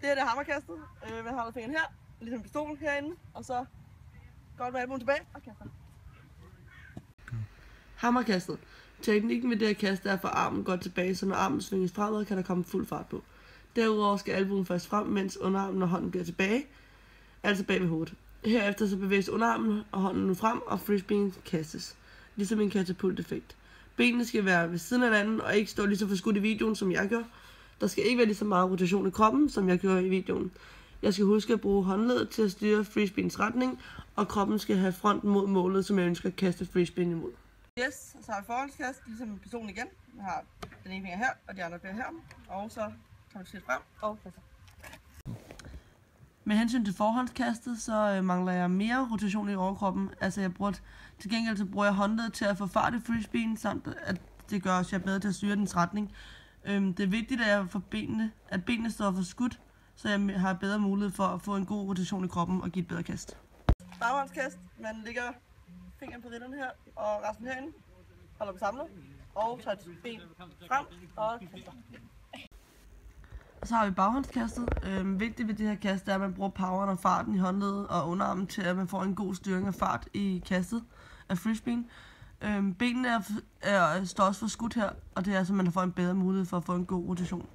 Det er det hammerkastet. Man holder fingeren her, ligesom en pistol herinde, og så går med albuen tilbage og kaster. Hammerkastet. Teknikken ved det her kast er, at armen går tilbage, så når armen svinges fremad, kan der komme fuld fart på. Derudover skal albuen først frem, mens underarmen og hånden bliver tilbage, altså bag ved hovedet. Herefter så bevæges underarmen og hånden nu frem, og frisbeen kastes, ligesom en katapulteffekt. Benene skal være ved siden af hinanden, og ikke stå lige så forskudt i videoen, som jeg gør. Der skal ikke være lige så meget rotation i kroppen, som jeg gjorde i videoen. Jeg skal huske at bruge håndledet til at styre frisbeens retning, og kroppen skal have fronten mod målet, som jeg ønsker at kaste frisbeen imod. Yes, så har vi forhåndskast, ligesom pistolen igen. Jeg har den ene finger her, og de andre bliver her. Og så tager vi skridt frem og kaster. Med hensyn til forhåndskastet, så mangler jeg mere rotation i overkroppen. Altså til gengæld så bruger jeg håndledet til at få fart i frisbeen, samt at det gør os bedre til at styre dens retning. Det er vigtigt, at benene står for skudt, så jeg har bedre mulighed for at få en god rotation i kroppen og give et bedre kast. Baghåndskast, man lægger fingeren på ritterne her og resten herinde, holder dem samlet og tager et ben frem og kaster. Og så har vi baghåndskastet. Vigtigt ved det her kast er, at man bruger poweren og farten i håndledet og underarmen til, at man får en god styring af fart i kastet af frisbeen. Benene står også for skudt her, og det er altså, at man får en bedre mulighed for at få en god rotation.